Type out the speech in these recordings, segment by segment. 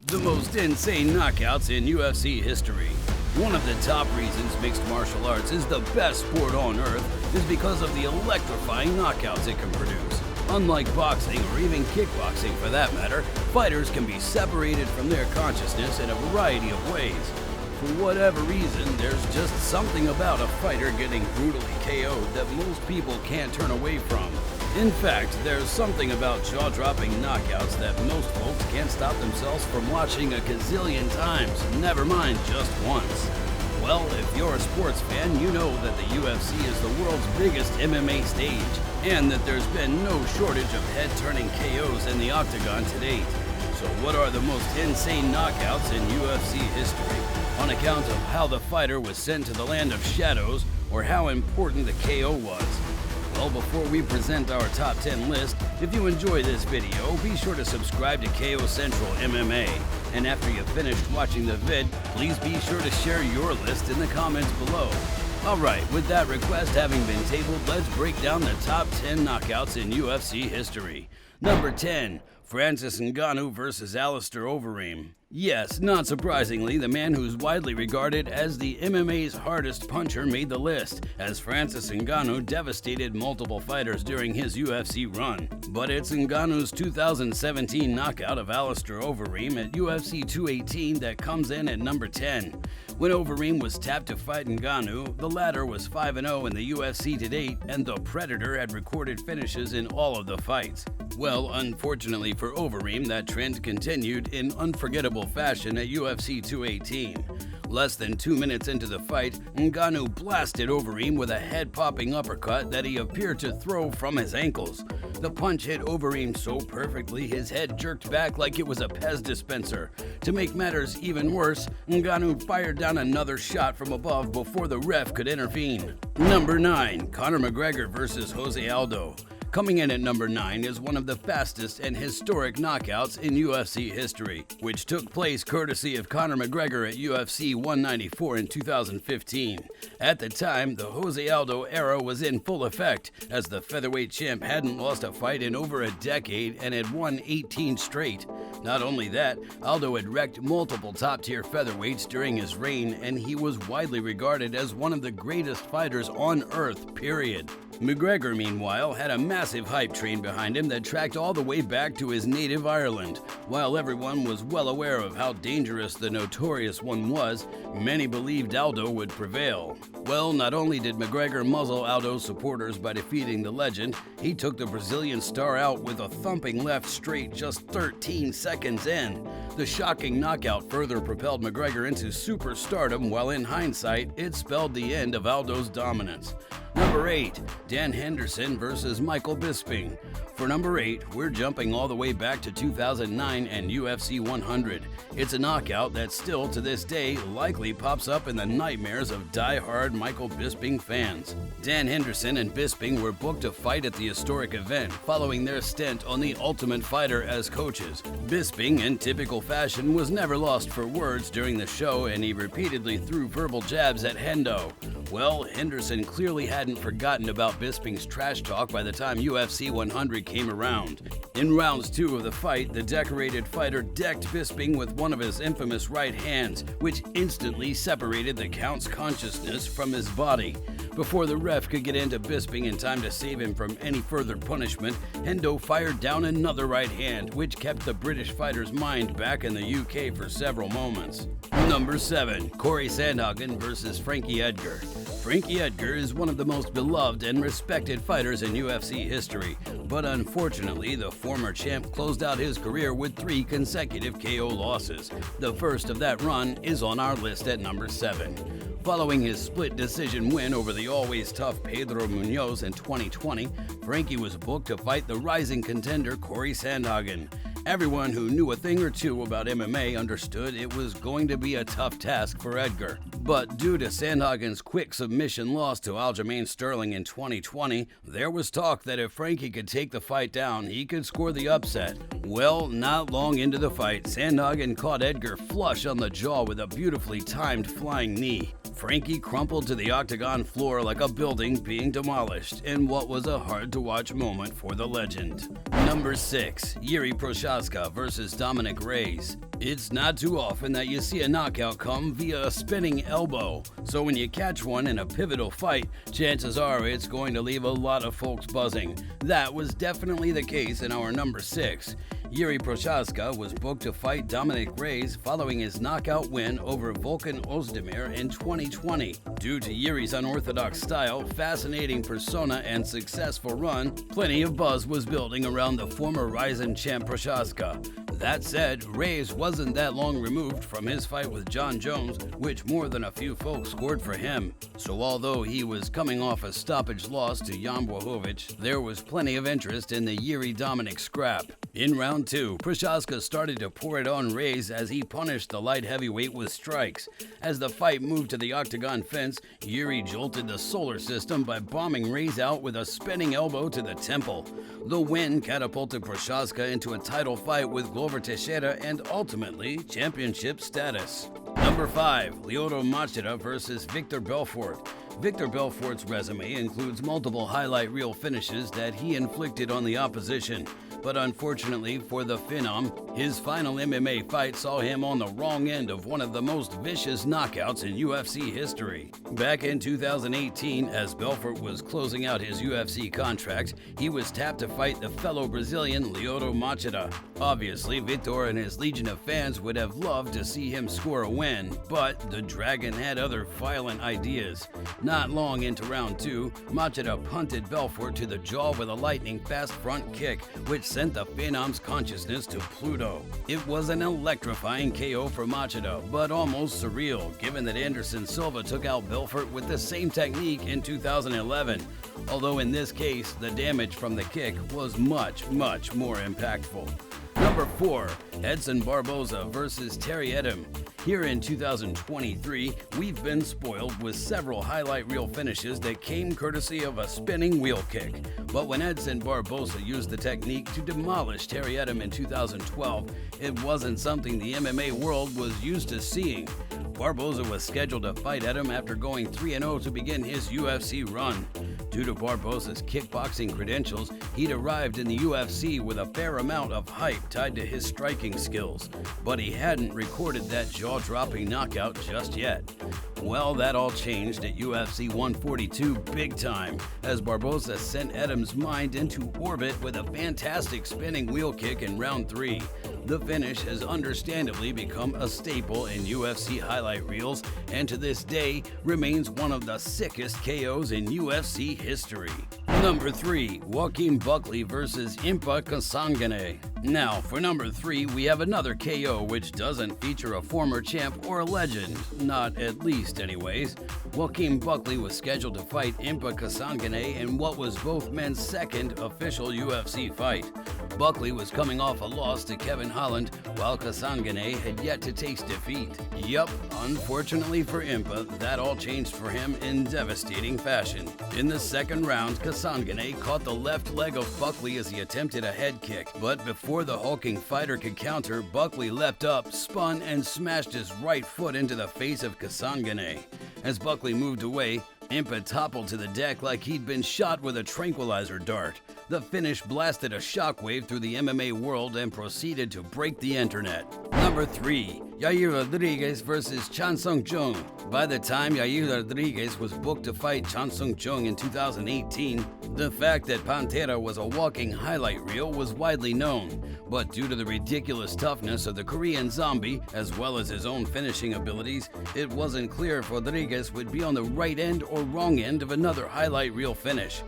The most insane knockouts in UFC history. One of the top reasons mixed martial arts is the best sport on earth is because of the electrifying knockouts it can produce. Unlike boxing or even kickboxing for that matter, fighters can be separated from their consciousness in a variety of ways. For whatever reason, there's just something about a fighter getting brutally KO'd that most people can't turn away from. In fact, there's something about jaw-dropping knockouts that most folks can't stop themselves from watching a gazillion times, never mind just once. Well, if you're a sports fan, you know that the UFC is the world's biggest MMA stage, and that there's been no shortage of head-turning KOs in the octagon to date. So what are the most insane knockouts in UFC history? On account of how the fighter was sent to the land of shadows, or how important the KO was? Well, before we present our top 10 list, if you enjoy this video, be sure to subscribe to KO Central MMA. And after you've finished watching the vid, please be sure to share your list in the comments below. Alright, with that request having been tabled, let's break down the top 10 knockouts in UFC history. Number 10. Francis Ngannou vs. Alistair Overeem. Yes, not surprisingly, the man who's widely regarded as the MMA's hardest puncher made the list, as Francis Ngannou devastated multiple fighters during his UFC run. But it's Ngannou's 2017 knockout of Alistair Overeem at UFC 218 that comes in at number 10. When Overeem was tapped to fight Ngannou, the latter was 5-0 in the UFC to date, and the Predator had recorded finishes in all of the fights. Well, unfortunately for Overeem, that trend continued in unforgettable fashion at UFC 218. Less than 2 minutes into the fight, Ngannou blasted Overeem with a head-popping uppercut that he appeared to throw from his ankles. The punch hit Overeem so perfectly his head jerked back like it was a Pez dispenser. To make matters even worse, Ngannou fired down another shot from above before the ref could intervene. Number 9. Conor McGregor vs. Jose Aldo. Coming in at number 9 is one of the fastest and historic knockouts in UFC history, which took place courtesy of Conor McGregor at UFC 194 in 2015. At the time, the Jose Aldo era was in full effect, as the featherweight champ hadn't lost a fight in over a decade and had won 18 straight. Not only that, Aldo had wrecked multiple top-tier featherweights during his reign, and he was widely regarded as one of the greatest fighters on earth, period. McGregor, meanwhile, had a massive hype train behind him that tracked all the way back to his native Ireland. While everyone was well aware of how dangerous the notorious one was, many believed Aldo would prevail. Well, not only did McGregor muzzle Aldo's supporters by defeating the legend, he took the Brazilian star out with a thumping left straight just 13 seconds in. The shocking knockout further propelled McGregor into superstardom, while in hindsight, it spelled the end of Aldo's dominance. Number 8. Dan Henderson vs. Michael Bisping. For number 8, we're jumping all the way back to 2009 and UFC 100. It's a knockout that still, to this day, likely pops up in the nightmares of die-hard Michael Bisping fans. Dan Henderson and Bisping were booked to fight at the historic event, following their stint on The Ultimate Fighter as coaches. Bisping, in typical fashion, was never lost for words during the show, and he repeatedly threw verbal jabs at Hendo. Well, Henderson clearly hadn't forgotten about Bisping's trash talk by the time UFC 100 came around. In rounds 2 of the fight, the decorated fighter decked Bisping with one of his infamous right hands, which instantly separated the Count's consciousness from his body. Before the ref could get into Bisping in time to save him from any further punishment, Hendo fired down another right hand, which kept the British fighter's mind back in the UK for several moments. Number 7. Cory Sandhagen vs. Frankie Edgar. Frankie Edgar is one of the most beloved and respected fighters in UFC history, but unfortunately, the former champ closed out his career with 3 consecutive KO losses. The first of that run is on our list at number 7. Following his split decision win over the always tough Pedro Munoz in 2020, Frankie was booked to fight the rising contender Cory Sandhagen. Everyone who knew a thing or two about MMA understood it was going to be a tough task for Edgar. But due to Sandhagen's quick submission loss to Aljamain Sterling in 2020, there was talk that if Frankie could take the fight down, he could score the upset. Well, not long into the fight, Sandhagen caught Edgar flush on the jaw with a beautifully timed flying knee. Frankie crumpled to the octagon floor like a building being demolished in what was a hard-to-watch moment for the legend. Number 6. Yuri Prochazka versus Dominic Reyes. It's not too often that you see a knockout come via a spinning elbow, so when you catch one in a pivotal fight, chances are it's going to leave a lot of folks buzzing. That was definitely the case in our number 6. Yuri Prochazka was booked to fight Dominic Reyes following his knockout win over Volkan Ozdemir in 2020. Due to Yuri's unorthodox style, fascinating persona, and successful run, plenty of buzz was building around the former Ryzen champ Prochazka. That said, Reyes wasn't that long removed from his fight with Jon Jones, which more than a few folks scored for him. So although he was coming off a stoppage loss to Jan Blachowicz, there was plenty of interest in the Yuri-Dominic scrap. In round 2, Prochazka started to pour it on Reyes as he punished the light heavyweight with strikes. As the fight moved to the octagon fence, Yuri jolted the solar system by bombing Reyes out with a spinning elbow to the temple. The win catapulted Prochazka into a title fight with Glover Teixeira and ultimately championship status. Number 5. Lyoto Machida versus Victor Belfort. Victor Belfort's resume includes multiple highlight reel finishes that he inflicted on the opposition. But unfortunately for the Phenom, his final MMA fight saw him on the wrong end of one of the most vicious knockouts in UFC history. Back in 2018, as Belfort was closing out his UFC contract, he was tapped to fight the fellow Brazilian Lyoto Machida. Obviously, Victor and his legion of fans would have loved to see him score a win, but the Dragon had other violent ideas. Not long into round 2, Machida punted Belfort to the jaw with a lightning-fast front kick, which sent the Phenom's consciousness to Pluto. It was an electrifying KO for Machida, but almost surreal, given that Anderson Silva took out Belfort with the same technique in 2011. Although in this case, the damage from the kick was much more impactful. Number 4. Edson Barboza versus Terry Edom. Here in 2023, we've been spoiled with several highlight reel finishes that came courtesy of a spinning wheel kick. But when Edson Barboza used the technique to demolish Terry Edom in 2012, it wasn't something the MMA world was used to seeing. Barboza was scheduled to fight Edom after going 3-0 to begin his UFC run. Due to Barboza's kickboxing credentials, he'd arrived in the UFC with a fair amount of hype tied to his striking skills, but he hadn't recorded that jaw-dropping knockout just yet. Well, that all changed at UFC 142 big time, as Barboza sent Edom's mind into orbit with a fantastic spinning wheel kick in round 3. The finish has understandably become a staple in UFC highlight reels, and to this day remains one of the sickest KOs in UFC history. Number 3. Joaquin Buckley versus Impa Kasanganay. Now, for number 3, we have another KO which doesn't feature a former champ or a legend, not at least anyways. Joaquin Buckley was scheduled to fight Impa Kasanganay in what was both men's second official UFC fight. Buckley was coming off a loss to Kevin Holland, while Kasanganay had yet to taste defeat. Yup, unfortunately for Impa, that all changed for him in devastating fashion. In the second round, Kasanganay caught the left leg of Buckley as he attempted a head kick, but before the hulking fighter could counter, Buckley leapt up, spun, and smashed his right foot into the face of Kasanganay. As Buckley moved away, Impa toppled to the deck like he'd been shot with a tranquilizer dart. The finish blasted a shockwave through the MMA world and proceeded to break the internet. Number 3. Yair Rodriguez versus Chan Sung Jung. By the time Yair Rodriguez was booked to fight Chan Sung Jung in 2018, the fact that Pantera was a walking highlight reel was widely known. But due to the ridiculous toughness of the Korean zombie, as well as his own finishing abilities, it wasn't clear if Rodriguez would be on the right end or wrong end of another highlight reel finish.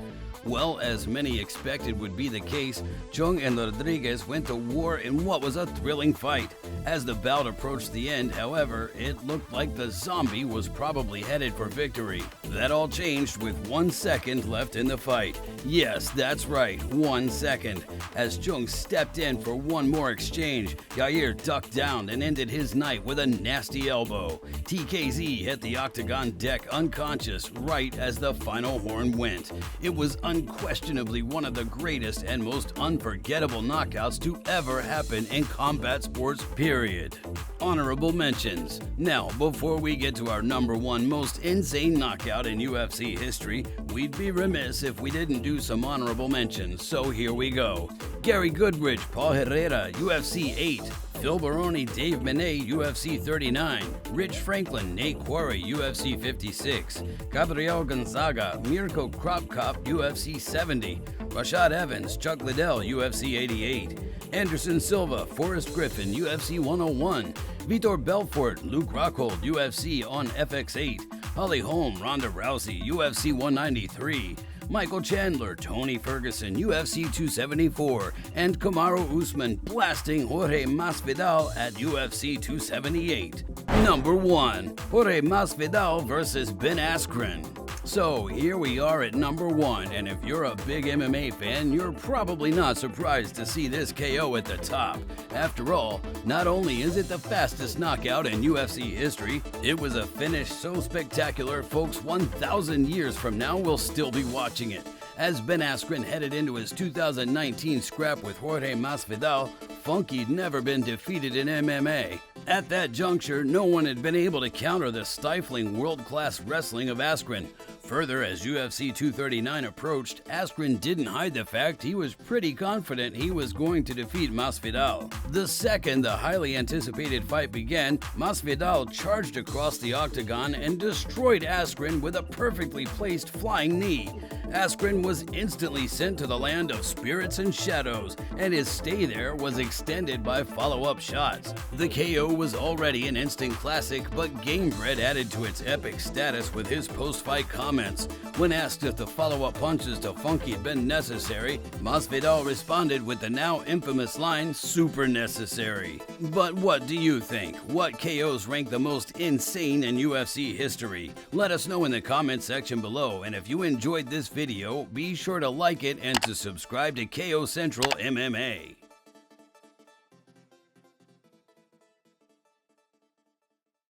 Well, as many expected would be the case, Jung and Rodriguez went to war in what was a thrilling fight. As the bout approached the end, however, it looked like the zombie was probably headed for victory. That all changed with 1 second left in the fight. Yes, that's right, 1 second. As Jung stepped in for one more exchange, Yair ducked down and ended his night with a nasty elbow. TKZ hit the octagon deck unconscious right as the final horn went. It was unquestionably one of the greatest and most unforgettable knockouts to ever happen in combat sports, Period. Honorable mentions. Now, before we get to our #1 most insane knockout in UFC history, we'd be remiss if we didn't do some honorable mentions, so here we go. Gary Goodridge, Paul Herrera, UFC 8. Phil Baroni, Dave Manet, UFC 39. Rich Franklin, Nate Quarry, UFC 56. Gabriel Gonzaga, Mirko Kropkop, UFC 70. Rashad Evans, Chuck Liddell, UFC 88. Anderson Silva, Forrest Griffin, UFC 101. Vitor Belfort, Luke Rockhold, UFC on FX8. Holly Holm, Ronda Rousey, UFC 193. Michael Chandler, Tony Ferguson, UFC 274, and Kamaru Usman blasting Jorge Masvidal at UFC 278. #1. Jorge Masvidal versus Ben Askren. So here we are at #1, and if you're a big MMA fan, you're probably not surprised to see this KO at the top. After all, not only is it the fastest knockout in UFC history, it was a finish so spectacular folks 1,000 years from now will still be watching it. As Ben Askren headed into his 2019 scrap with Jorge Masvidal, Funky'd never been defeated in MMA. At that juncture, no one had been able to counter the stifling world-class wrestling of Askren. Further, as UFC 239 approached, Askren didn't hide the fact he was pretty confident he was going to defeat Masvidal. The second the highly anticipated fight began, Masvidal charged across the octagon and destroyed Askren with a perfectly placed flying knee. Askren was instantly sent to the land of spirits and shadows, and his stay there was extended by follow-up shots. The KO was already an instant classic, but Gamebred added to its epic status with his post-fight comments. When asked if the follow-up punches to Funky had been necessary, Masvidal responded with the now infamous line, "Super necessary." But what do you think? What KOs rank the most insane in UFC history? Let us know in the comment section below, and if you enjoyed this video, be sure to like it and to subscribe to KO Central MMA.